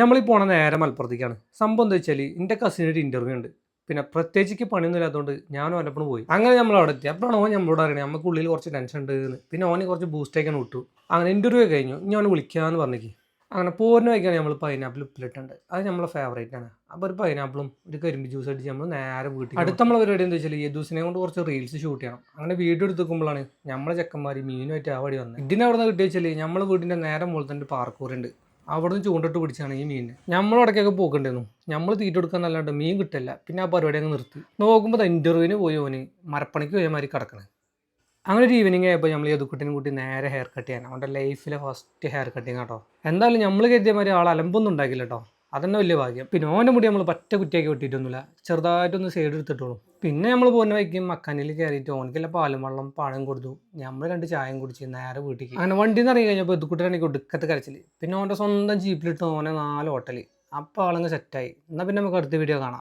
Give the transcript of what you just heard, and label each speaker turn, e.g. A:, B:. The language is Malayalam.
A: നമ്മൾ ഈ പോണ നേരെ മലപ്പുറത്തേക്കാണ്. സംഭവം എന്താ വെച്ചാൽ എൻ്റെ കസിനൊരു ഇൻ്റർവ്യൂ ഉണ്ട്. പിന്നെ പ്രത്യേകിച്ച് പണിയൊന്നും ഇല്ലാത്തതുകൊണ്ട് ഞാനും ഓനൊപ്പം പോയി. അങ്ങനെ നമ്മൾ അവിടെ എത്തി. അപ്പോഴാണ് ഓൻ നമ്മളോട് അറിയണത് നമുക്കുള്ളിൽ കുറച്ച് ടെൻഷൻ ഉണ്ട് എന്ന്. പിന്നെ ഓന് കുറച്ച് ബൂസ്റ്റേക്കാണ് വിട്ടു. അങ്ങനെ ഇൻ്റർവ്യൂ കഴിഞ്ഞു. ഇനി ഓനെ വിളിക്കാമെന്ന് പറഞ്ഞേക്ക്. അങ്ങനെ പോരിന് വയ്ക്കാണ് നമ്മൾ പൈനാപ്പിൾ ഉപ്പിലിട്ടുണ്ട്. അത് നമ്മളെ ഫേവറേറ്റ് ആണ്. അപ്പോൾ ഒരു പൈനാപ്പിളും ഒരു കരിമ്പ് ജ്യൂസ് അടിച്ച് നമ്മൾ നേരെ വീട്ടിൽ. അടുത്ത നമ്മളെ പരിപാടി എന്താ വെച്ചാൽ യദൂസിനെ കൊണ്ട് കുറച്ച് റീൽസ് ഷൂട്ട് ചെയ്യണം. അങ്ങനെ വീഡിയോ എടുത്തുമ്പോഴാണ് നമ്മളെ ചെക്കന്മാർ മീനുമായിട്ട് ആ വഴി വന്നത്. ഇതിനെ അവിടെ നിന്ന് കിട്ടിയ വെച്ചാൽ നമ്മളെ വീടിൻ്റെ നേരെ മുകളിൽ തന്നെ ഒരു പാർക്കൂറുണ്ട്. അവിടെ നിന്ന് ചൂണ്ടിട്ട് പിടിച്ചാണ് ഈ മീൻ. നമ്മളിടയ്ക്കൊക്കെ പോക്കണ്ടായിരുന്നു. നമ്മൾ തീറ്റ കൊടുക്കാൻ നല്ലാണ്ട് മീൻ കിട്ടില്ല. പിന്നെ ആ പരിപാടി അങ്ങ് നിർത്തി. നോക്കുമ്പോൾ ഇൻ്റർവ്യൂവിന് പോയി ഓന് മരപ്പണിക്ക് പോയ മാതിരി കിടക്കണേ. അങ്ങനെ ഒരു ഈവനിങ് ആയപ്പോൾ നമ്മൾ യദുക്കുട്ടിനെ കൂട്ടി നേരെ ഹെയർ കട്ട് ചെയ്യാൻ. അവൻ്റെ ലൈഫിലെ ഫസ്റ്റ് ഹെയർ കട്ടിങ് കേട്ടോ. എന്തായാലും നമ്മൾ കരുതിയ മാതിരി ആൾ അലമ്പൊന്നും ഉണ്ടാക്കില്ല കേട്ടോ. അതന്നെ വലിയ ഭാഗ്യം. പിന്നെ ഓൻ്റെ മുടി നമ്മൾ പറ്റ കുറ്റിയാക്കി വെട്ടിയിട്ടൊന്നുമില്ല. ചെറുതായിട്ടൊന്ന് സൈഡ് എടുത്തിട്ടുള്ളൂ. പിന്നെ നമ്മൾ പോകുന്ന വയ്ക്കും മക്കാനിൽ കയറിയിട്ട് ഓനിക്കല്ല പാലും വെള്ളം പഴം കൊടുത്തു. നമ്മൾ 2 ചായയും കുടിച്ച് നേരെ വീട്ടിലേക്ക്. അങ്ങനെ വണ്ടിയിൽ നിന്ന് ഇറങ്ങി കഴിഞ്ഞപ്പോൾ യദുക്കുട്ടിയാണെങ്കിൽ ഒടുക്കത്തെ കരച്ചിൽ. പിന്നെ ഓൻ്റെ സ്വന്തം ജീപ്പിലിട്ട് ഓനെ 4 ഹോട്ടൽ. അപ്പോൾ ആളങ്ങ് സെറ്റായി. എന്നാൽ പിന്നെ നമുക്ക് അടുത്ത വീഡിയോ കാണാം.